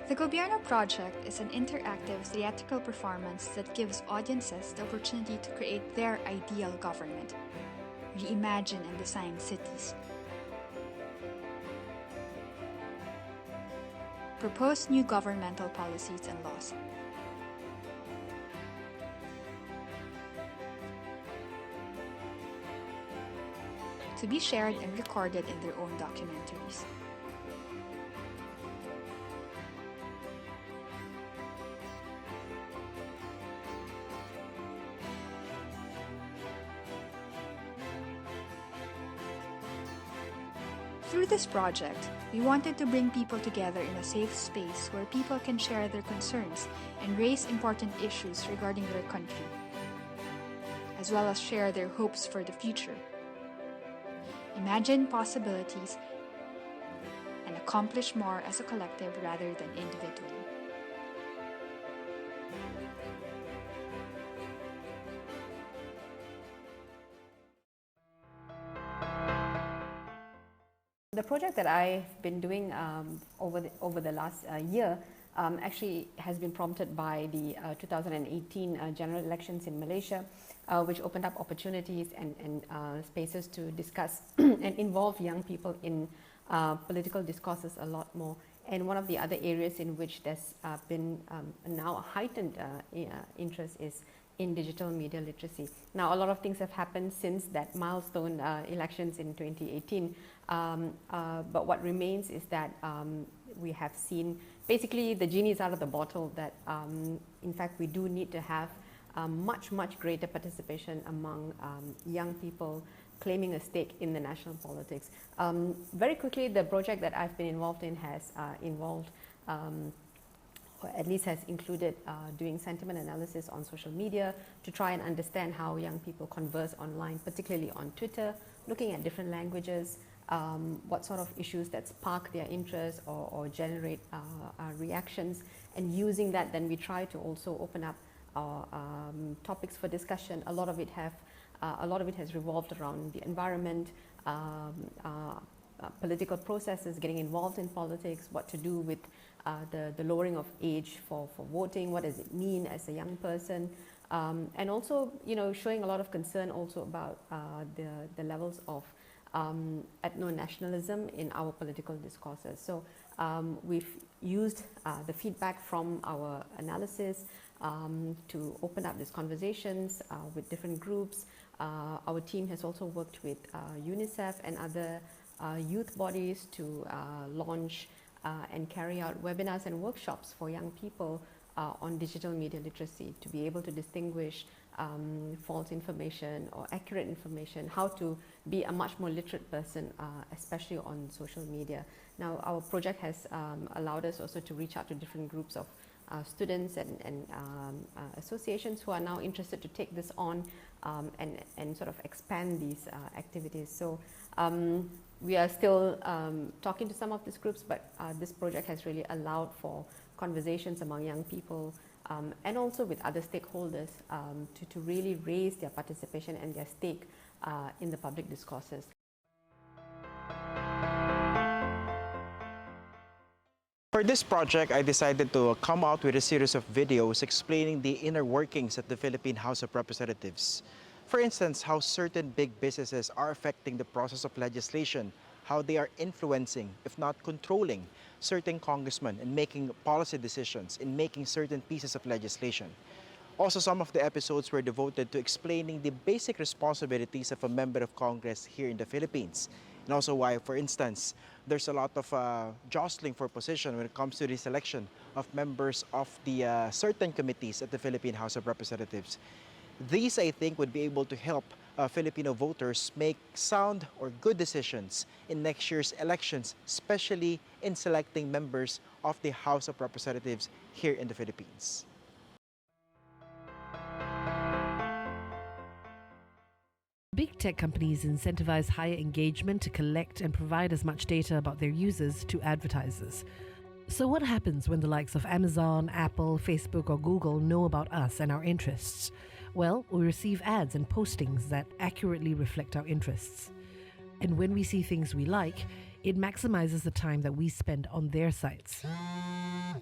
The Gobierno Project is an interactive theatrical performance that gives audiences the opportunity to create their ideal government, reimagine and design cities, propose new governmental policies and laws, to be shared and recorded in their own documentaries. Through this project, we wanted to bring people together in a safe space where people can share their concerns and raise important issues regarding their country, as well as share their hopes for the future, imagine possibilities, and accomplish more as a collective rather than individually. The project that I've been doing over the last year actually has been prompted by the 2018 general elections in Malaysia, which opened up opportunities and spaces to discuss and involve young people in political discourses a lot more. And one of the other areas in which there's been now a heightened interest is in digital media literacy. Now, a lot of things have happened since that milestone elections in 2018, but what remains is that we have seen basically the genie is out of the bottle, that in fact we do need to have much greater participation among young people claiming a stake in the national politics. Very quickly, the project that I've been involved in has involved or at least has included doing sentiment analysis on social media to try and understand how young people converse online, particularly on Twitter, looking at different languages, what sort of issues that spark their interest or generate reactions, and using that, then we try to also open up topics for discussion. A lot of it has revolved around the environment, political processes, getting involved in politics, what to do with the lowering of age for voting, what does it mean as a young person, and also, you know, showing a lot of concern also about the levels of ethno-nationalism in our political discourses. So we've used the feedback from our analysis to open up these conversations with different groups. Our team has also worked with UNICEF and other youth bodies to launch and carry out webinars and workshops for young people on digital media literacy, to be able to distinguish false information or accurate information, how to be a much more literate person, especially on social media. Now, our project has allowed us also to reach out to different groups of students and associations who are now interested to take this on and sort of expand these activities. So we are still talking to some of these groups, but this project has really allowed for conversations among young people and also with other stakeholders to really raise their participation and their stake in the public discourses. For this project, I decided to come out with a series of videos explaining the inner workings at the Philippine House of Representatives. For instance, how certain big businesses are affecting the process of legislation, how they are influencing, if not controlling, certain congressmen in making policy decisions, in making certain pieces of legislation. Also, some of the episodes were devoted to explaining the basic responsibilities of a member of Congress here in the Philippines. And also why, for instance, there's a lot of jostling for position when it comes to the selection of members of the certain committees at the Philippine House of Representatives. These, I think, would be able to help Filipino voters make sound or good decisions in next year's elections, especially in selecting members of the House of Representatives here in the Philippines. Big tech companies incentivize higher engagement to collect and provide as much data about their users to advertisers. So what happens when the likes of Amazon, Apple, Facebook, or Google know about us and our interests? Well, we receive ads and postings that accurately reflect our interests. And when we see things we like, It maximizes the time that we spend on their sites.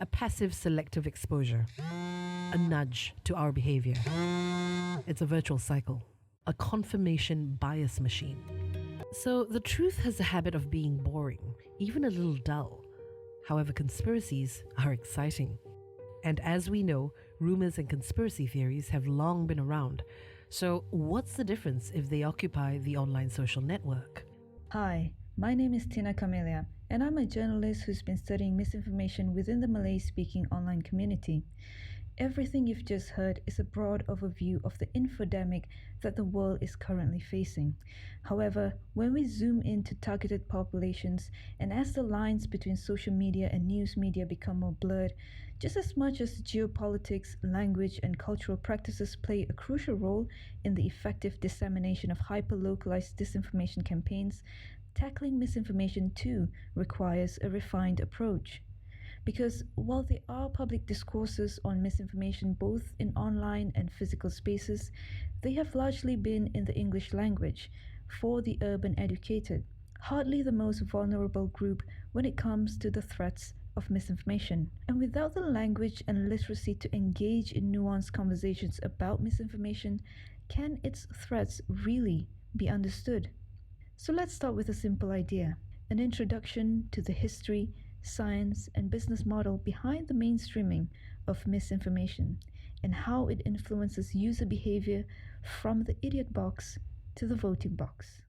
A passive selective exposure, a nudge to our behavior. It's a virtual cycle, a confirmation bias machine. So the truth has a habit of being boring, even a little dull. However, conspiracies are exciting. And as we know, rumors and conspiracy theories have long been around. So what's the difference if they occupy the online social network? Hi, my name is Tina Camelia, and I'm a journalist who's been studying misinformation within the Malay-speaking online community. Everything you've just heard is a broad overview of the infodemic that the world is currently facing. However, when we zoom into targeted populations, and as the lines between social media and news media become more blurred, just as much as geopolitics, language, and cultural practices play a crucial role in the effective dissemination of hyper-localized disinformation campaigns, tackling misinformation too requires a refined approach. Because while there are public discourses on misinformation both in online and physical spaces, they have largely been in the English language for the urban educated, hardly the most vulnerable group when it comes to the threats of misinformation. And without the language and literacy to engage in nuanced conversations about misinformation, can its threats really be understood? So let's start with a simple idea, an introduction to the history, science, and business model behind the mainstreaming of misinformation and how it influences user behavior from the idiot box to the voting box.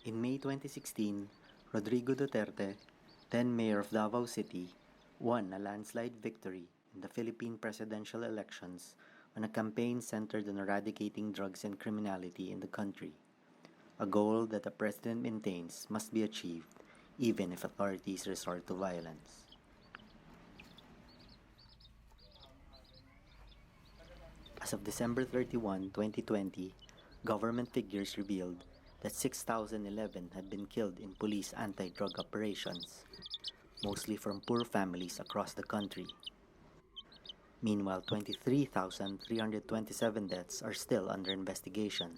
In May 2016, Rodrigo Duterte, then mayor of Davao City, won a landslide victory in the Philippine presidential elections on a campaign centered on eradicating drugs and criminality in the country, a goal that the president maintains must be achieved even if authorities resort to violence. As of December 31, 2020, government figures revealed that 6,011 had been killed in police anti-drug operations, mostly from poor families across the country. Meanwhile, 23,327 deaths are still under investigation,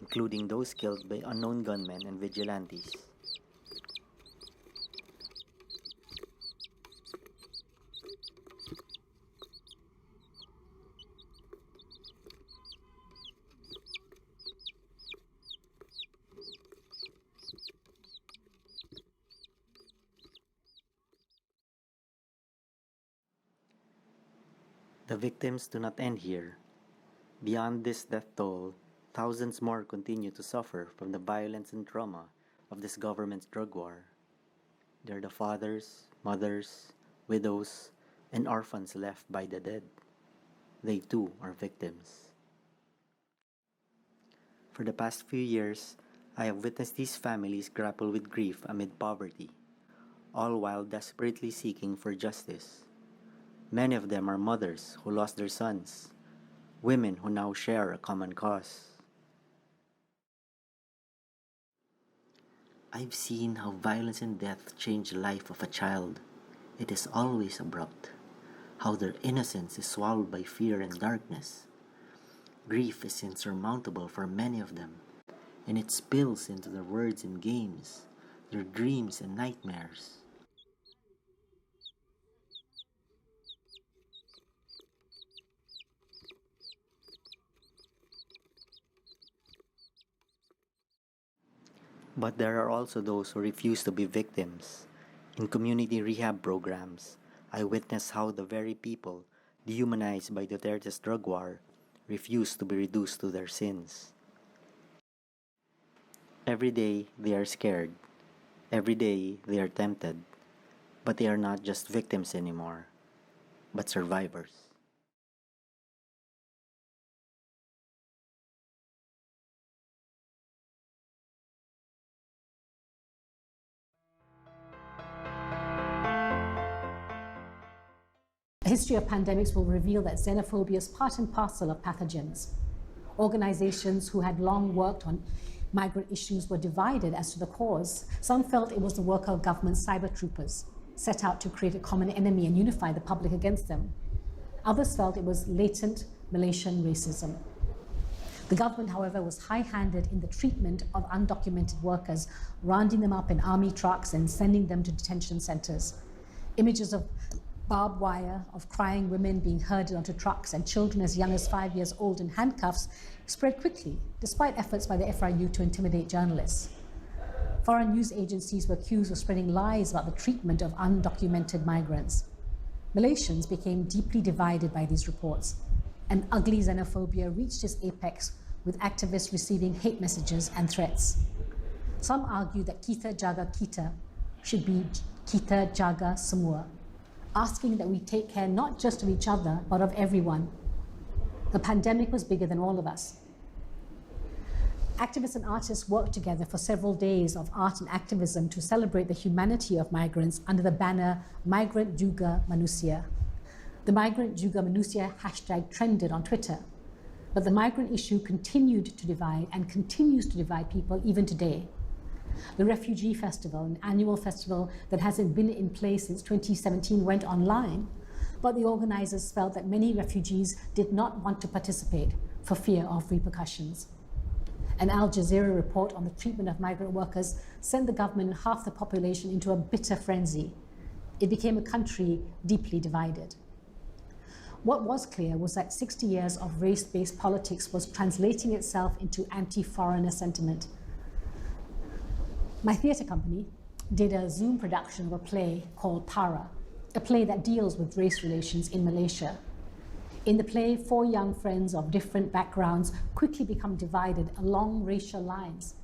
including those killed by unknown gunmen and vigilantes. The victims do not end here. Beyond this death toll, thousands more continue to suffer from the violence and trauma of this government's drug war. They're the fathers, mothers, widows, and orphans left by the dead. They too are victims. For the past few years, I have witnessed these families grapple with grief amid poverty, all while desperately seeking for justice. Many of them are mothers who lost their sons, women who now share a common cause. I've seen how violence and death change the life of a child. It is always abrupt. How their innocence is swallowed by fear and darkness. Grief is insurmountable for many of them, and it spills into their words and games, their dreams and nightmares. But there are also those who refuse to be victims. In community rehab programs, I witness how the very people dehumanized by Duterte's drug war refuse to be reduced to their sins. Every day they are scared. Every day they are tempted. But they are not just victims anymore, but survivors. A history of pandemics will reveal that xenophobia is part and parcel of pathogens. Organizations who had long worked on migrant issues were divided as to the cause. Some felt it was the work of government cyber troopers. set out to create a common enemy and unify the public against them. Others felt it was latent Malaysian racism. The government, however, was high-handed in the treatment of undocumented workers, rounding them up in army trucks and sending them to detention centers. Images of barbed wire, of crying women being herded onto trucks, and children as young as 5 years old in handcuffs spread quickly, despite efforts by the FRU to intimidate journalists. Foreign news agencies were accused of spreading lies about the treatment of undocumented migrants. Malaysians became deeply divided by these reports, and ugly xenophobia reached its apex, with activists receiving hate messages and threats. Some argue that kita jaga kita should be kita jaga semua, asking that we take care not just of each other, but of everyone. The pandemic was bigger than all of us. Activists and artists worked together for several days of art and activism to celebrate the humanity of migrants under the banner Migrant Juga Manusia. The Migrant Juga Manusia hashtag trended on Twitter, but the migrant issue continued to divide and continues to divide people even today. The Refugee Festival, an annual festival that hasn't been in place since 2017, went online, but the organizers felt that many refugees did not want to participate for fear of repercussions. An Al Jazeera report on the treatment of migrant workers sent the government and half the population into a bitter frenzy. It became a country deeply divided. What was clear was that 60 years of race-based politics was translating itself into anti-foreigner sentiment. My theatre company did a Zoom production of a play called Tara, a play that deals with race relations in Malaysia. In the play, 4 young friends of different backgrounds quickly become divided along racial lines.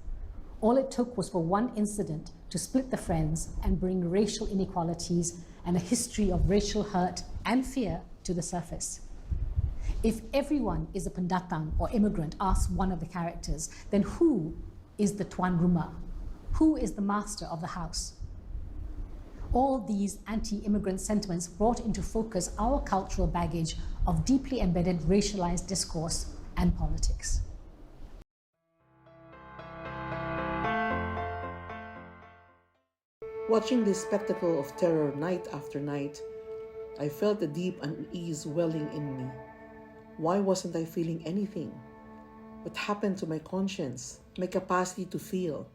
All it took was for one incident to split the friends and bring racial inequalities and a history of racial hurt and fear to the surface. If everyone is a pendatang or immigrant, asks one of the characters, then who is the tuan rumah? Who is the master of the house? All these anti-immigrant sentiments brought into focus our cultural baggage of deeply embedded racialized discourse and politics. Watching this spectacle of terror night after night, I felt a deep unease welling in me. Why wasn't I feeling anything? What happened to my conscience, my capacity to feel?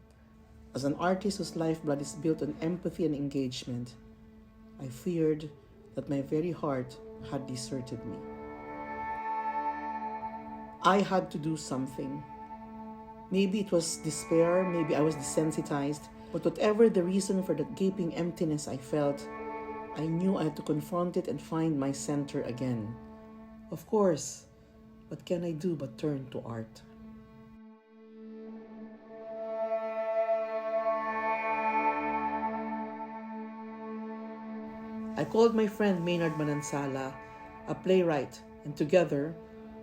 As an artist whose lifeblood is built on empathy and engagement, I feared that my very heart had deserted me. I had to do something. Maybe it was despair, maybe I was desensitized, but whatever the reason for that gaping emptiness I felt, I knew I had to confront it and find my center again. Of course, what can I do but turn to art? I called my friend Maynard Manansala, a playwright, and together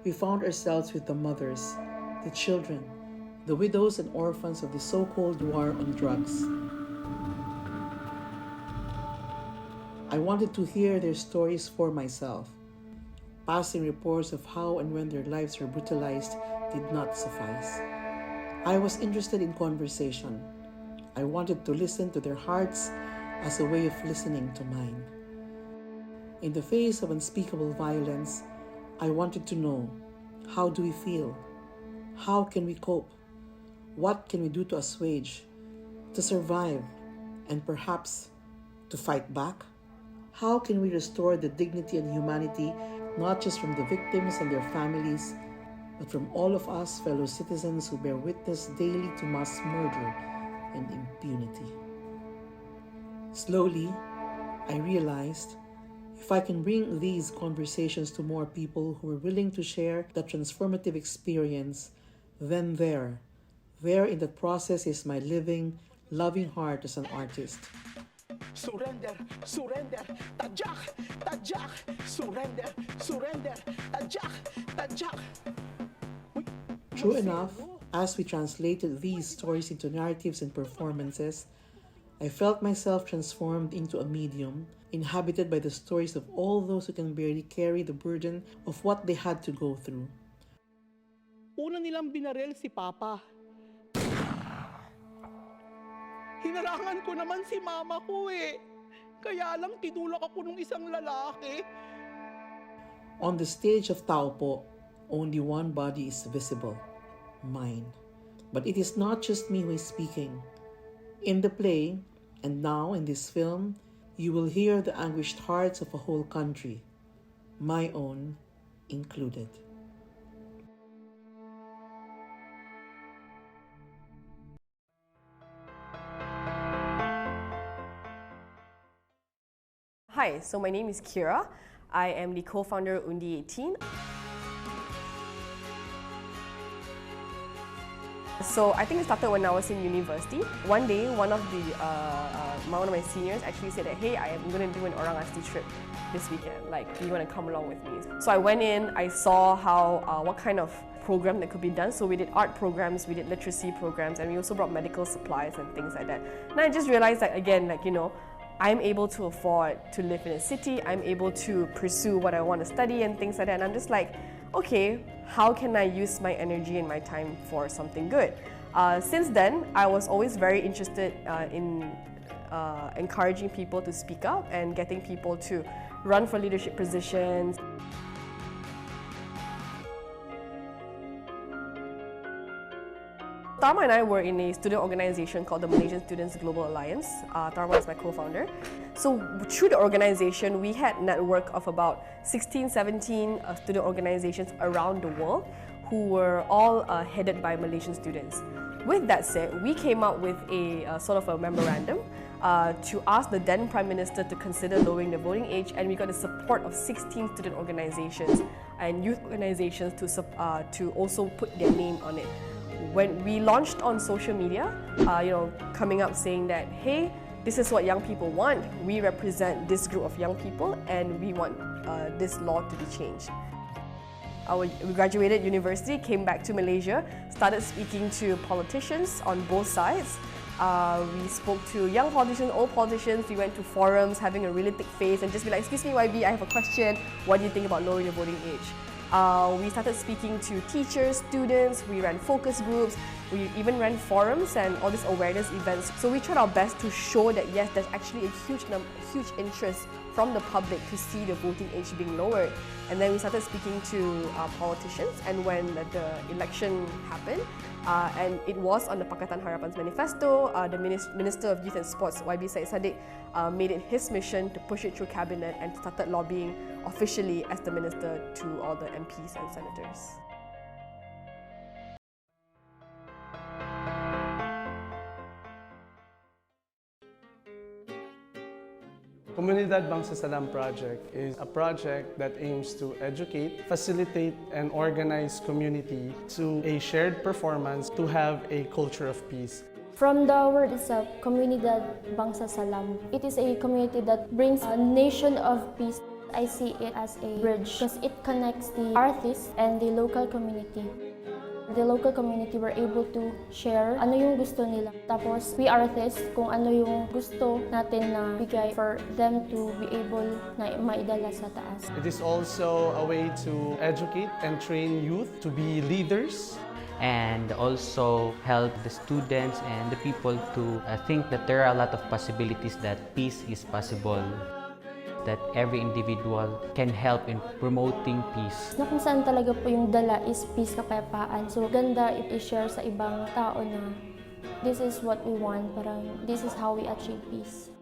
we found ourselves with the mothers, the children, the widows and orphans of the so-called war on drugs. I wanted to hear their stories for myself. Passing reports of how and when their lives were brutalized did not suffice. I was interested in conversation. I wanted to listen to their hearts as a way of listening to mine. In the face of unspeakable violence, I wanted to know, how do we feel? How can we cope? What can we do to assuage, to survive, and perhaps to fight back? How can we restore the dignity and humanity, not just from the victims and their families, but from all of us fellow citizens who bear witness daily to mass murder and impunity? Slowly, I realized if I can bring these conversations to more people who are willing to share that transformative experience, then there in that process is my living, loving heart as an artist. Surrender, surrender, tajak, tajak, surrender, surrender, tajak, tajak. True enough, as we translated these stories into narratives and performances, I felt myself transformed into a medium, inhabited by the stories of all those who can barely carry the burden of what they had to go through. Una nilang binaril si Papa. Hinarangan ko naman si Mama ko eh. Kaya lang tinulak ako ng isang lalaki. On the stage of Taupo, only one body is visible, mine. But it is not just me who is speaking. In the play, and now in this film, you will hear the anguished hearts of a whole country, my own included. Hi, so my name is Kira. I am the co-founder of Undi 18. So I think it started when I was in university. One day, one of my seniors actually said that, hey, I am going to do an Orang Asli trip this weekend. Like, do you want to come along with me? So I went in, I saw how what kind of program that could be done. So we did art programs, we did literacy programs, and we also brought medical supplies and things like that. And I just realized that, again, like, you know, I'm able to afford to live in a city, I'm able to pursue what I want to study and things like that. And I'm just like, okay, how can I use my energy and my time for something good? Since then, I was always very interested in encouraging people to speak up and getting people to run for leadership positions. Tarma and I were in a student organization called the Malaysian Students Global Alliance. Tarma is my co-founder. So through the organization, we had a network of about 16, 17 student organizations around the world who were all headed by Malaysian students. With that said, we came up with a sort of a memorandum to ask the then Prime Minister to consider lowering the voting age, and we got the support of 16 student organizations and youth organizations to also put their name on it. When we launched on social media, coming up saying that, hey, this is what young people want. We represent this group of young people and we want this law to be changed. We graduated university, came back to Malaysia, started speaking to politicians on both sides. We spoke to young politicians, old politicians. We went to forums, having a really thick face and just be like, excuse me, YB, I have a question. What do you think about lowering the voting age? We started speaking to teachers, students, we ran focus groups, we even ran forums and all these awareness events. So we tried our best to show that yes, there's actually a huge interest from the public to see the voting age being lowered. And then we started speaking to politicians, and when the election happened, and it was on the Pakatan Harapan's manifesto, the Minister of Youth and Sports, YB Said Sadiq, made it his mission to push it through cabinet and started lobbying officially as the minister to all the MPs and senators. Comunidad Bangsasalam Project is a project that aims to educate, facilitate, and organize community to a shared performance to have a culture of peace. From the word itself, Comunidad Bangsasalam, it is a community that brings a nation of peace. I see it as a bridge because it connects the artists and the local community. The local community were able to share ano yung gusto nila. Tapos, we artists, kung ano yung gusto natin na bigay for them to be able na maidala sa taas. It is also a way to educate and train youth to be leaders. And also help the students and the people to think that there are a lot of possibilities that peace is possible, that every individual can help in promoting peace. Na kung saan talaga po yung dala is peace, kapayapaan. So ganda i-share sa ibang tao na this is what we want, parang this is how we achieve peace.